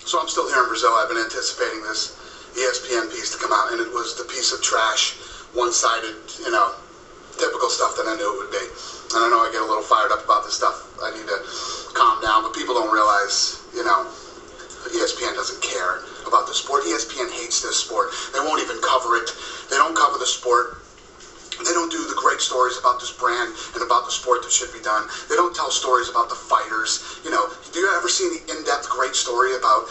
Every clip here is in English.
So I'm still here in Brazil. I've been anticipating this ESPN piece to come out, and it was the piece of trash, one-sided, typical stuff that I knew it would be. And I know I get a little fired up about this stuff. I need to calm down, but people don't realize, ESPN doesn't care about the sport. ESPN hates this sport. They won't even cover it. They don't cover the sport. They don't do the great stories about this brand and about the sport that should be done. They don't tell stories about the fighters. Do you ever see the in-depth great story about,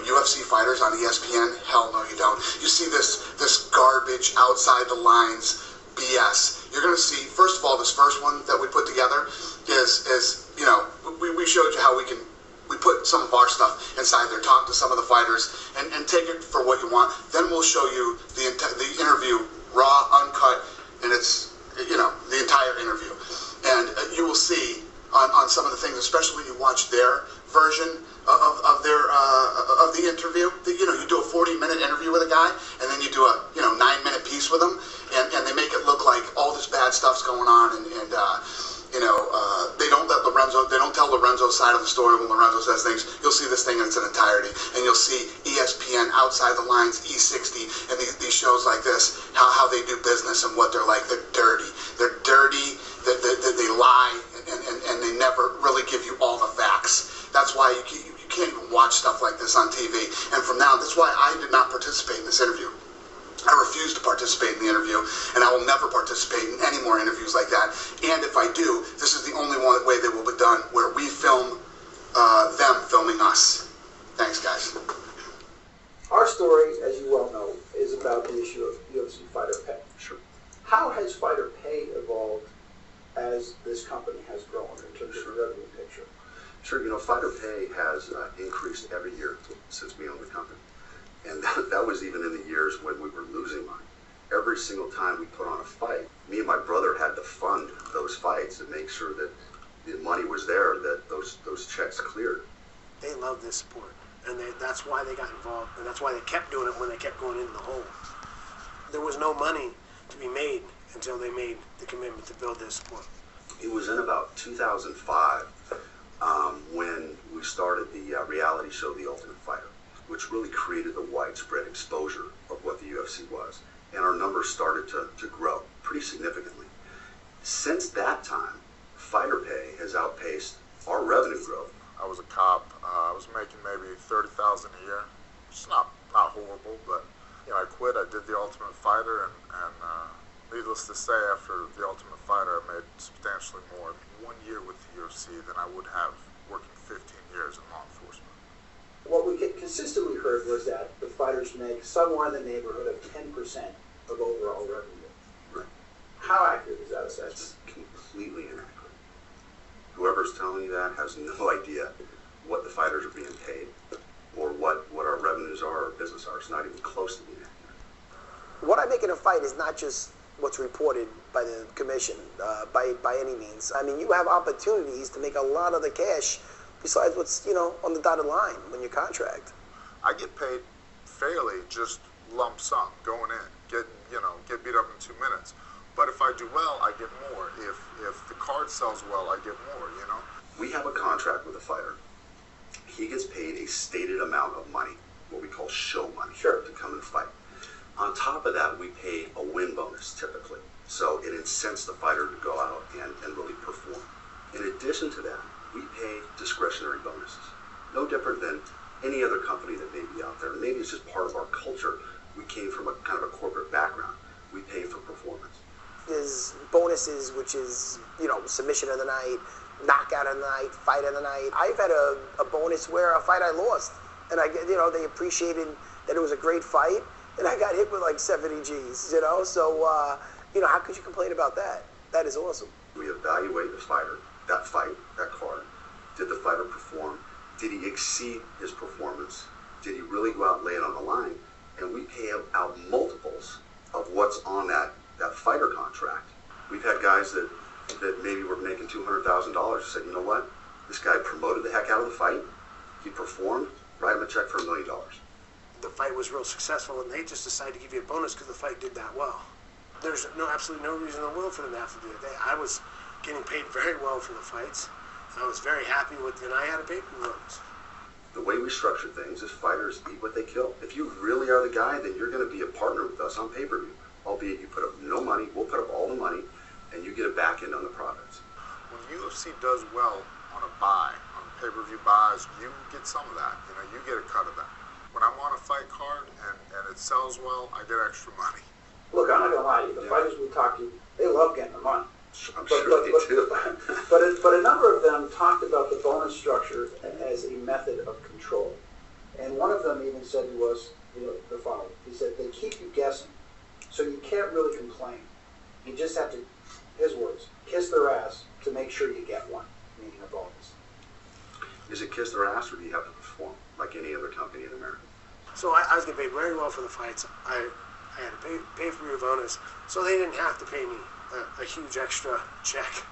UFC fighters on ESPN? Hell no, you don't. You see this garbage outside the lines BS. You're going to see, first of all, this first one that we put together is we showed you how we put some of our stuff inside there, talk to some of the fighters, and take it for what you want. Then we'll show you the interview, raw, uncut, and it's, the entire interview. And you will see on some of the things, especially when you watch their version of the interview, you do a 40-minute interview with a guy, and then you do a 9-minute piece with him, and they make it look like all this bad stuff's going on, and they don't tell Lorenzo's side of the story when Lorenzo says things. You'll see this thing in its entirety, and you'll see ESPN, Outside the Lines, E60, and these shows like this, how they do business and what they're like. They're dirty. They're dirty. They lie, and they never really give you all the facts. That's why you can't even watch stuff like this on TV. And from now, that's why I did not participate in this interview. I refuse to participate in the interview, and I will never participate in any more interviews like that. And if I do, this is the only way they will be done, where we film them filming us. Thanks, guys. Our story, as you well know, is about the issue of UFC fighter pay. Sure. How has fighter pay evolved as this company has grown in terms of the revenue picture? Sure, fighter pay has increased every year since we owned the company. And that was even in the years when we were losing money. Every single time we put on a fight, me and my brother had to fund those fights and make sure that the money was there, that those checks cleared. They love this sport, and that's why they got involved, and that's why they kept doing it when they kept going into the hole. There was no money to be made until they made the commitment to build this sport. It was in about 2005 when we started the reality show, The Ultimate Fighter, which really created the widespread exposure of what the UFC was. And our numbers started to grow pretty significantly. Since that time, fighter pay has outpaced our revenue growth. I was a cop. I was making maybe $30,000 a year. It's not horrible, but I quit. I did The Ultimate Fighter, and needless to say, after The Ultimate Fighter, I made substantially more in 1 year with the UFC than I would have working 15 years in law enforcement. What we consistently heard was that the fighters make somewhere in the neighborhood of 10% of overall revenue. Right. How accurate is that assessment? It's completely inaccurate. Whoever's telling you that has no idea what the fighters are being paid or what our revenues are or business are. It's not even close to being accurate. What I make in a fight is not just what's reported by the commission by any means. I mean, you have opportunities to make a lot of the cash besides what's, on the dotted line when you contract. I get paid fairly, just lump sum, going in, get beat up in 2 minutes. But if I do well, I get more. If the card sells well, I get more, We have a contract with a fighter. He gets paid a stated amount of money, what we call show money, sure, to come and fight. On top of that, we pay a win bonus typically. So it incents the fighter to go out and really perform. In addition to that, we pay discretionary bonuses. No different than any other company that may be out there. Maybe it's just part of our culture. We came from a kind of a corporate background. We pay for performance. There's bonuses, which is, submission of the night, knockout of the night, fight of the night. I've had a bonus where a fight I lost, and they appreciated that it was a great fight, and I got hit with like 70 G's, So, how could you complain about that? That is awesome. We evaluate the fighter, that fight, that card. Did the fighter perform? Did he exceed his performance? Did he really go out and lay it on the line? And we pay out multiples of what's on that fighter contract. We've had guys that maybe were making $200,000 said, you know what? This guy promoted the heck out of the fight. He performed. Write him a check for $1 million. The fight was real successful, and they just decided to give you a bonus because the fight did that well. There's absolutely no reason in the world for them to have to do it. I was getting paid very well for the fights. I was very happy with it, and I had a pay-per-view bonus. The way we structure things is fighters eat what they kill. If you really are the guy, then you're going to be a partner with us on pay-per-view. Albeit you put up no money, we'll put up all the money, and you get a back end on the profits. When UFC does well on a buy, on pay-per-view buys, you get some of that. You know, you get a cut of that. When I'm on a fight card and it sells well, I get extra money. Look, I'm not going to lie to you. The fighters we talked to, they love getting the money. I'm sure they do. But a number of them talked about the bonus structure as a method of control. And one of them even said to us, the following. He said, they keep you guessing, so you can't really complain. You just have to, his words, kiss their ass to make sure you get one, meaning a bonus. Is it kiss their ass, or do you have to perform like any other company in America? So I was getting paid very well for the fights. I had a pay-per-view bonus, so they didn't have to pay me a huge extra check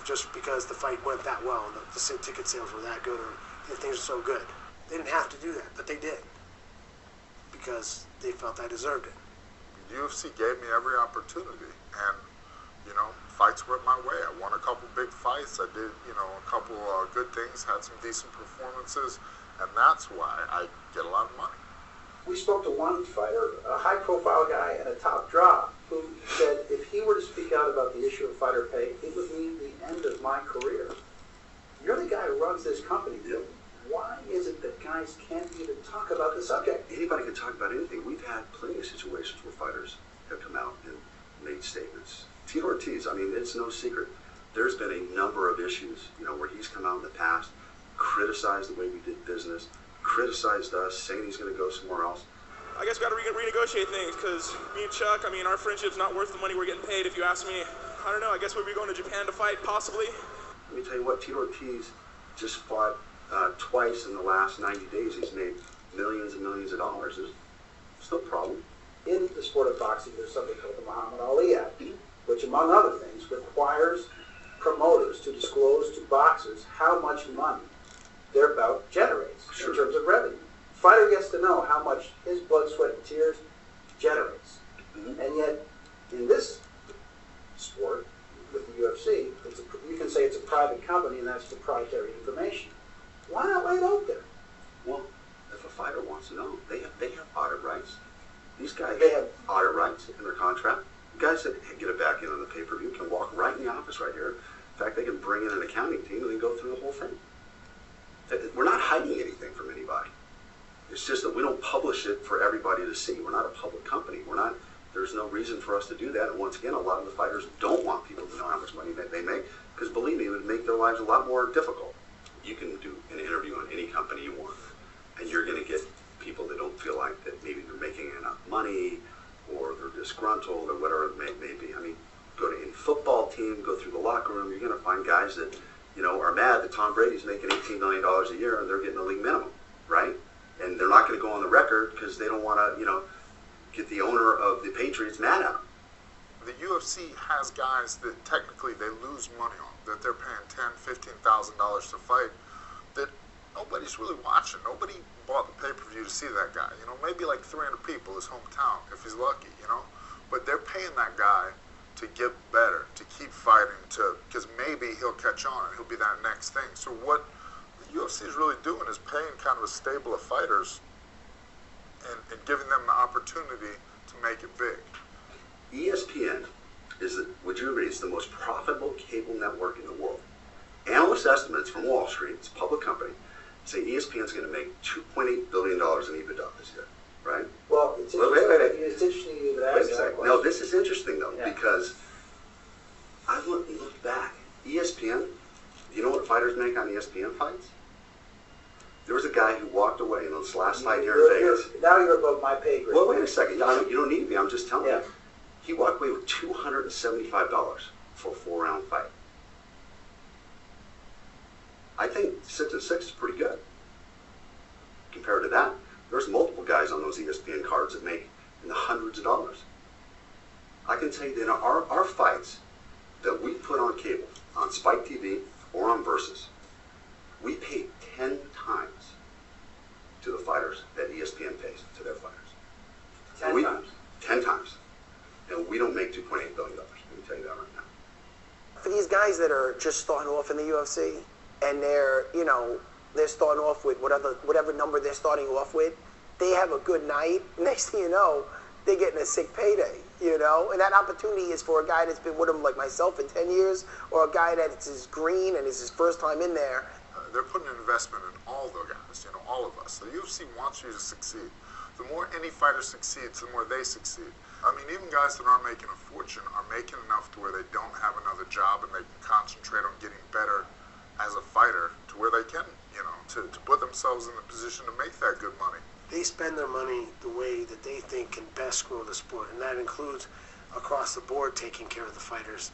just because the fight went that well and the ticket sales were that good or things are so good. They didn't have to do that, but they did because they felt I deserved it. The UFC gave me every opportunity, and fights went my way. I won a couple big fights. I did a couple good things, had some decent performances, and that's why I get a lot of money. We spoke to one fighter, a high-profile guy and a top draw, who said if he were to speak out about the issue of fighter pay, it would mean the end of my career. You're the guy who runs this company. Yep. Why is it that guys can't even talk about the subject? Anybody can talk about anything. We've had plenty of situations where fighters have come out and made statements. Tito Ortiz, I mean, it's no secret. There's been a number of issues, where he's come out in the past, criticized the way we did business, criticized us, saying he's going to go somewhere else. I guess we got to renegotiate things because me and Chuck, our friendship's not worth the money we're getting paid. If you ask me, I don't know. I guess we'll be going to Japan to fight, possibly. Let me tell you what, Tito Ortiz just fought twice in the last 90 days. He's made millions and millions of dollars. There's no problem. In the sport of boxing, there's something called the Muhammad Ali Act, which, among other things, requires promoters to disclose to boxers how much money their bout generates in terms of revenue. Fighter gets to know how much his blood, sweat, and tears generates. And yet, in this sport, with the UFC, you can say it's a private company, and that's proprietary information. Why not lay it out there? Well, if a fighter wants to know, they have audit rights. These guys They have audit rights in their contract. Guys that get it back in on the pay-per-view can walk right in the office right here. In fact, they can bring in an accounting team and then go through the whole thing. We're not hiding anything from anybody. It's just that we don't publish it for everybody to see. We're not a public company. There's no reason for us to do that. And once again, a lot of the fighters don't want people to know how much money they make because, believe me, it would make their lives a lot more difficult. You can do an interview on any company you want, and you're going to get people that don't feel like that maybe they're making enough money or they're disgruntled or whatever it may be. Go to any football team, go through the locker room, you're going to find guys that, are mad that Tom Brady's making $18 million a year and they're getting the league minimum, right? And they're not going to go on the record because they don't want to, get the owner of the Patriots mad at them. The UFC has guys that technically they lose money on, that they're paying $10,000, $15,000 to fight, that nobody's really watching. Nobody bought the pay-per-view to see that guy. Maybe like 300 people, his hometown, if he's lucky, But they're paying that guy to get better, to keep fighting, because maybe he'll catch on and he'll be that next thing. So what the UFC is really doing is paying kind of a stable of fighters and giving them the opportunity to make it big. ESPN would you agree, it's the most profitable cable network in the world. Analyst estimates from Wall Street, it's a public company, say ESPN's going to make $2.8 billion in EBITDA this year, right? Well, it's interesting you would ask that question. No, this is interesting, though, Yeah. because I looked back. ESPN, do you know what fighters make on ESPN fights? There was a guy who walked away in this last fight here in Vegas. Now you're above my pay grade. Well, wait a second. You don't need me. I'm just telling Yeah. you. He walked away with $275 for a 4-round fight. I think 6-6 is pretty good. Compared to that, there's multiple guys on those ESPN cards that make in the hundreds of dollars. I can tell you that our fights that we put on cable, on Spike TV or on Versus, we pay 10 times to the fighters that ESPN pays to their fighters. 10 times. 10 times. And we don't make $2.8 billion. Let me tell you that right now. For these guys that are just starting off in the UFC and they're, they're starting off with, whatever number they're starting off with, they have a good night. Next thing you know, they're getting a sick payday, you know? And that opportunity is for a guy that's been with them like myself in 10 years, or a guy that is green and is his first time in there. They're putting an investment in all the guys, all of us. The UFC wants you to succeed. The more any fighter succeeds, the more they succeed. I mean, even guys that aren't making a fortune are making enough to where they don't have another job and they can concentrate on getting better as a fighter to where they can, to put themselves in the position to make that good money. They spend their money the way that they think can best grow the sport, and that includes across the board taking care of the fighters.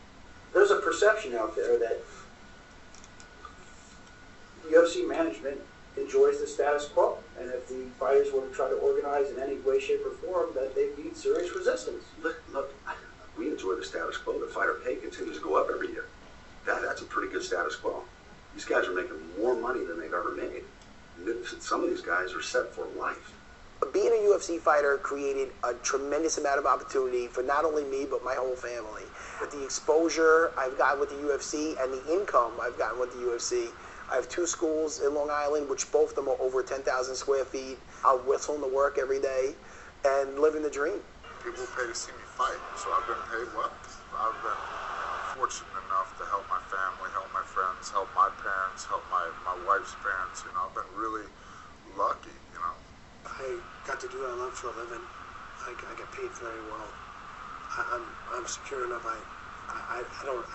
There's a perception out there that UFC management enjoys the status quo, and if the fighters were to try to organize in any way, shape, or form, that they'd meet serious resistance. Look, we enjoy the status quo. The fighter pay continues to go up every year. That's a pretty good status quo. These guys are making more money than they've ever made. Some of these guys are set for life. Being a UFC fighter created a tremendous amount of opportunity for not only me, but my whole family. With the exposure I've gotten with the UFC and the income I've gotten with the UFC, I have 2 schools in Long Island, which both of them are over 10,000 square feet. I'll whistle to work every day and living the dream. People pay to see me fight, so I've been paid well. I've been fortunate enough to help my family, help my friends, help my parents, help my wife's parents. I've been really lucky, I got to do what I love for a living. I get paid very well. I'm secure enough. I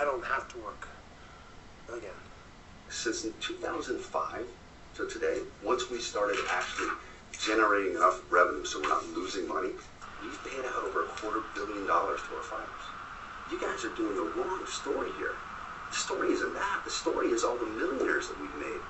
don't have to work again. Since 2005 to today, once we started actually generating enough revenue so we're not losing money, we've paid out over $250 million to our fighters. You guys are doing the wrong story here. The story isn't that. The story is all the millionaires that we've made.